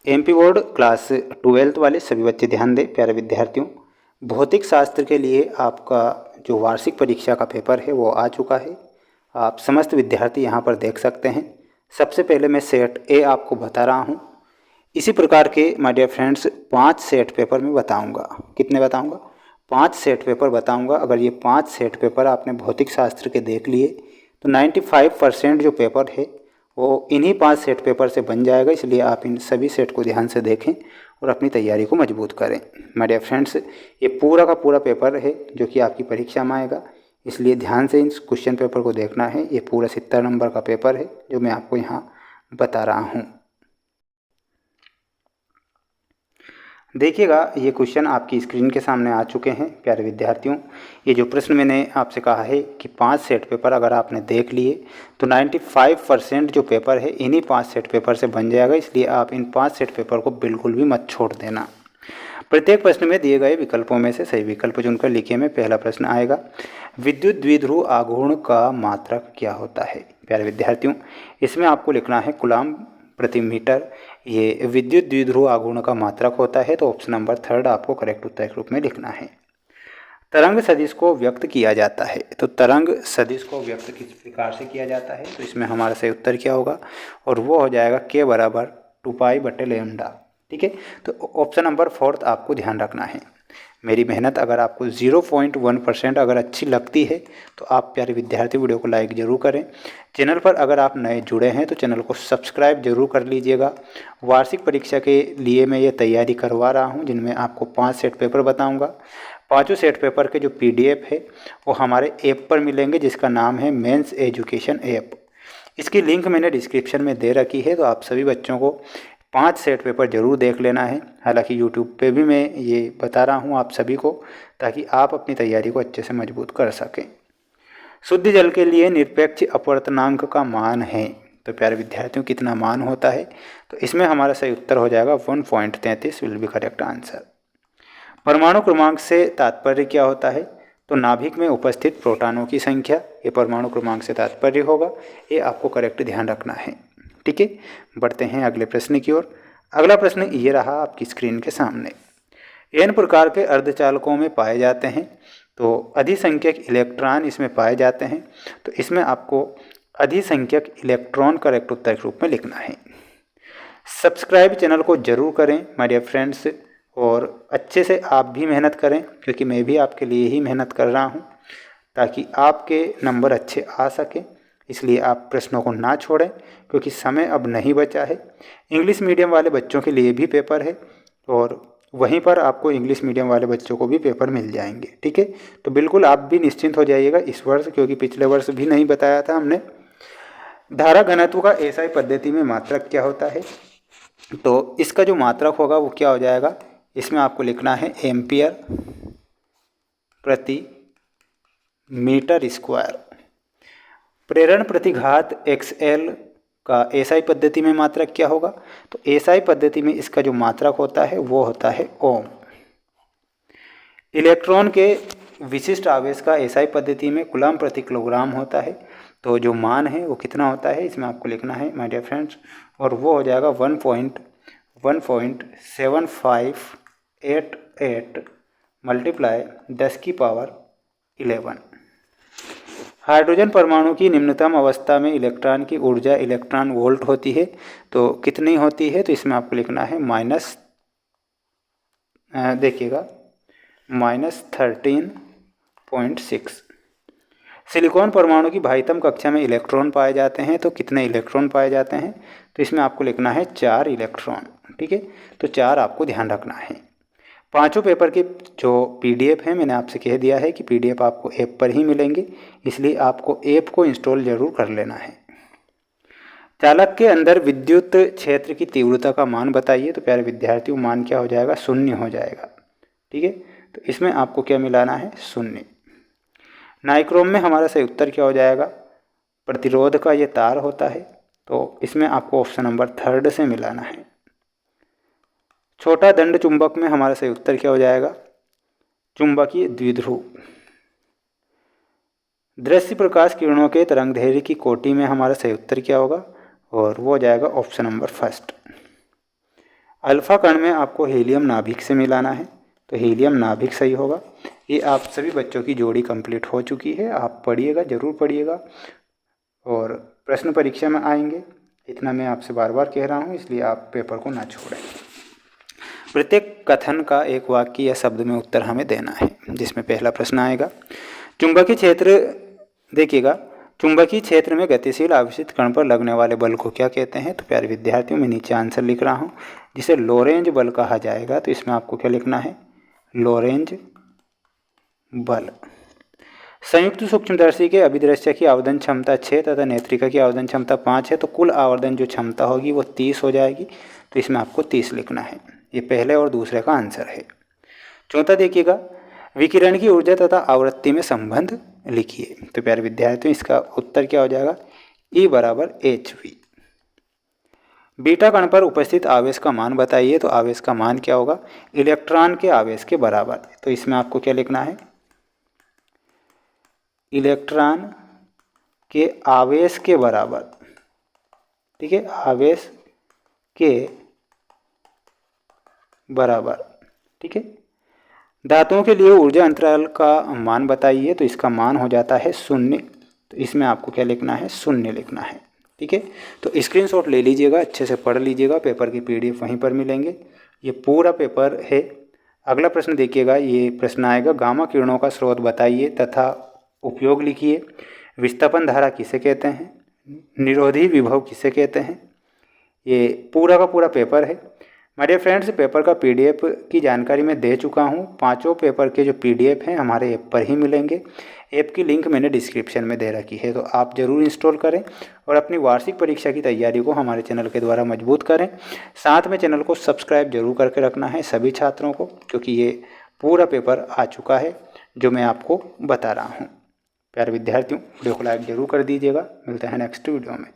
MP board class 12th वाले सभी बच्चे ध्यान दें प्यारे विद्यार्थियों। भौतिक शास्त्र के लिए आपका जो वार्षिक परीक्षा का पेपर है वो आ चुका है। आप समस्त विद्यार्थी यहाँ पर देख सकते हैं। सबसे पहले मैं सेट ए आपको बता रहा हूँ। इसी प्रकार के my dear friends 5 set paper मैं बताऊँगा। कितने बताऊँगा? 5 सेट पेपर बताऊँगा। अगर ये 5 सेट पेपर आपने भौतिक शास्त्र के देख लिए तो 95% जो पेपर है वो इन्हीं 5 सेट पेपर से बन जाएगा। इसलिए आप इन सभी सेट को ध्यान से देखें और अपनी तैयारी को मजबूत करें। माय डियर फ्रेंड्स, ये पूरा का पूरा पेपर है जो कि आपकी परीक्षा में आएगा, इसलिए ध्यान से इस क्वेश्चन पेपर को देखना है। ये पूरा 70 नंबर का पेपर है जो मैं आपको यहाँ बता रहा हूँ। देखिएगा, ये क्वेश्चन आपकी स्क्रीन के सामने आ चुके हैं प्यारे विद्यार्थियों। ये जो प्रश्न मैंने आपसे कहा है कि 5 सेट पेपर अगर आपने देख लिए तो 95% जो पेपर है इन्हीं 5 सेट पेपर से बन जाएगा। इसलिए आप इन 5 सेट पेपर को बिल्कुल भी मत छोड़ देना। प्रत्येक प्रश्न में दिए गए विकल्पों में से सही विकल्प चुनकर लिखिए में पहला प्रश्न आएगा, विद्युत द्विध्रुव आघूर्ण का मात्रक क्या होता है? प्यारे विद्यार्थियों, इसमें आपको लिखना है कूलम्ब प्रति मीटर। ये विद्युत द्विध्रुव आघूर्ण का मात्रक होता है। तो ऑप्शन नंबर 3 आपको करेक्ट उत्तर के रूप में लिखना है। तरंग सदिश को व्यक्त किया जाता है। तो तरंग सदिश को व्यक्त किस प्रकार से किया जाता है? तो इसमें हमारा सही उत्तर क्या होगा? और वो हो जाएगा k बराबर 2π/λ। ठीक है, तो ऑप्शन नंबर 4 आपको ध्यान रखना है। मेरी मेहनत अगर आपको 0.1% अगर अच्छी लगती है तो आप प्यारे विद्यार्थी वीडियो को लाइक ज़रूर करें। चैनल पर अगर आप नए जुड़े हैं तो चैनल को सब्सक्राइब जरूर कर लीजिएगा। वार्षिक परीक्षा के लिए मैं ये तैयारी करवा रहा हूँ जिनमें आपको 5 सेट पेपर बताऊँगा। पाँचों सेट पेपर के जो PDF है वो हमारे ऐप पर मिलेंगे जिसका नाम है मेंस एजुकेशन ऐप। इसकी लिंक मैंने डिस्क्रिप्शन में दे रखी है। तो आप सभी बच्चों को 5 सेट पेपर ज़रूर देख लेना है। हालांकि यूट्यूब पे भी मैं ये बता रहा हूँ आप सभी को, ताकि आप अपनी तैयारी को अच्छे से मजबूत कर सकें। शुद्ध जल के लिए निरपेक्ष अपवर्तनांक का मान है। तो प्यारे विद्यार्थियों, कितना मान होता है? तो इसमें हमारा सही उत्तर हो जाएगा 1.33 विल बी करेक्ट आंसर। परमाणु क्रमांक से तात्पर्य क्या होता है? तो नाभिक में उपस्थित प्रोटॉनों की संख्या, ये परमाणु क्रमांक से तात्पर्य होगा। ये आपको करेक्ट ध्यान रखना है। ठीक है, बढ़ते हैं अगले प्रश्न की ओर। अगला प्रश्न ये रहा आपकी स्क्रीन के सामने। n प्रकार के अर्धचालकों में पाए जाते हैं। तो अधिसंख्यक इलेक्ट्रॉन इसमें पाए जाते हैं। तो इसमें आपको अधिसंख्यक इलेक्ट्रॉन करेक्ट उत्तर के रूप में लिखना है। सब्सक्राइब चैनल को जरूर करें माय डियर फ्रेंड्स, और अच्छे से आप भी मेहनत करें क्योंकि मैं भी आपके लिए ही मेहनत कर रहा हूं ताकि आपके नंबर अच्छे आ सकें। इसलिए आप प्रश्नों को ना छोड़ें क्योंकि समय अब नहीं बचा है। इंग्लिश मीडियम वाले बच्चों के लिए भी पेपर है और वहीं पर आपको इंग्लिश मीडियम वाले बच्चों को भी पेपर मिल जाएंगे। ठीक है, तो बिल्कुल आप भी निश्चिंत हो जाइएगा इस वर्ष, क्योंकि पिछले वर्ष भी नहीं बताया था हमने। धारा घनत्व का एसआई पद्धति में मात्रक क्या होता है? तो इसका जो मात्रक होगा वो क्या हो जाएगा? इसमें आपको लिखना है एम्पियर प्रति मीटर स्क्वायर। प्रेरण प्रतिघात XL का एसआई पद्धति में मात्रक क्या होगा? तो एसआई पद्धति में इसका जो मात्रक होता है वो होता है ओम। इलेक्ट्रॉन के विशिष्ट आवेश का एसआई पद्धति में कूलम्ब प्रति किलोग्राम होता है। तो जो मान है वो कितना होता है इसमें आपको लिखना है माय डियर फ्रेंड्स, और वो हो जाएगा 1.7588 मल्टीप्लाई 10⁻11। हाइड्रोजन परमाणु की निम्नतम अवस्था में इलेक्ट्रॉन की ऊर्जा इलेक्ट्रॉन वोल्ट होती है। तो कितनी होती है? तो इसमें आपको लिखना है -13.6। सिलिकॉन परमाणु की बाह्यतम कक्षा में इलेक्ट्रॉन पाए जाते हैं। तो कितने इलेक्ट्रॉन पाए जाते हैं? तो इसमें आपको लिखना है 4 इलेक्ट्रॉन। ठीक है, तो 4 आपको ध्यान रखना है। पांचों पेपर के जो PDF है मैंने आपसे कह दिया है कि PDF आपको ऐप पर ही मिलेंगे, इसलिए आपको ऐप को इंस्टॉल जरूर कर लेना है। चालक के अंदर विद्युत क्षेत्र की तीव्रता का मान बताइए। तो प्यारे विद्यार्थियों, मान क्या हो जाएगा? 0 हो जाएगा। ठीक है, तो इसमें आपको क्या मिलाना है? 0। नाइक्रोम में हमारा सही उत्तर क्या हो जाएगा? प्रतिरोध का ये तार होता है। तो इसमें आपको ऑप्शन नंबर 3 से मिलाना है। छोटा दंड चुंबक में हमारा सही उत्तर क्या हो जाएगा? चुंबकीय द्विध्रुव। दृश्य प्रकाश किरणों के तरंगदैर्घ्य की कोटि में हमारा सही उत्तर क्या होगा? और वो हो जाएगा ऑप्शन नंबर 1। अल्फा कण में आपको हीलियम नाभिक से मिलाना है, तो हीलियम नाभिक सही होगा। ये आप सभी बच्चों की जोड़ी कंप्लीट हो चुकी है। आप पढ़िएगा, ज़रूर पढ़िएगा और प्रश्न परीक्षा में आएंगे, इतना मैं आपसे बार बार कह रहा हूँ, इसलिए आप पेपर को ना छोड़ें। प्रत्येक कथन का एक वाक्य या शब्द में उत्तर हमें देना है, जिसमें पहला प्रश्न आएगा चुंबकीय क्षेत्र। देखिएगा, चुंबकीय क्षेत्र में गतिशील आवेशित कण पर लगने वाले बल को क्या कहते हैं? तो प्यारे विद्यार्थियों, मैं नीचे आंसर लिख रहा हूँ, जिसे लोरेंज बल कहा जाएगा। तो इसमें आपको क्या लिखना है? लोरेंज बल। संयुक्त सूक्ष्मदर्शी के अभिदृश्य की आवर्धन क्षमता 6 तथा नेत्रिका की आवर्धन क्षमता 5 है, तो कुल आवर्धन जो क्षमता होगी वो 30 हो जाएगी। तो इसमें आपको 30 लिखना है। ये पहले और दूसरे का आंसर है। चौथा देखिएगा, विकिरण की ऊर्जा तथा आवृत्ति में संबंध लिखिए। तो प्यारे विद्यार्थियों, इसका उत्तर क्या हो जाएगा? E बराबर hv। बीटा कण पर उपस्थित आवेश का मान बताइए। तो आवेश का मान क्या होगा? इलेक्ट्रॉन के आवेश के बराबर। तो इसमें आपको क्या लिखना है? इलेक्ट्रॉन के आवेश के बराबर। ठीक है, आवेश के बराबर। ठीक है। धातुओं के लिए ऊर्जा अंतराल का मान बताइए। तो इसका मान हो जाता है 0। तो इसमें आपको क्या लिखना है? 0 लिखना है। ठीक है, तो स्क्रीनशॉट ले लीजिएगा, अच्छे से पढ़ लीजिएगा, पेपर की PDF वहीं पर मिलेंगे। ये पूरा पेपर है। अगला प्रश्न देखिएगा, ये प्रश्न आएगा, गामा किरणों का स्रोत बताइए तथा उपयोग लिखिए। विस्थापन धारा किसे कहते हैं? निरोधी विभव किसे कहते हैं? ये पूरा का पूरा पेपर है। माय डियर फ्रेंड्स, पेपर का PDF की जानकारी मैं दे चुका हूँ। पांचों पेपर के जो PDF हैं हमारे ऐप पर ही मिलेंगे। ऐप की लिंक मैंने डिस्क्रिप्शन में दे रखी है, तो आप ज़रूर इंस्टॉल करें और अपनी वार्षिक परीक्षा की तैयारी को हमारे चैनल के द्वारा मजबूत करें। साथ में चैनल को सब्सक्राइब जरूर करके रखना है सभी छात्रों को, क्योंकि ये पूरा पेपर आ चुका है जो मैं आपको बता रहा हूँ। प्यारे विद्यार्थियों, वीडियो को लाइक ज़रूर कर दीजिएगा। मिलते हैं नेक्स्ट वीडियो में।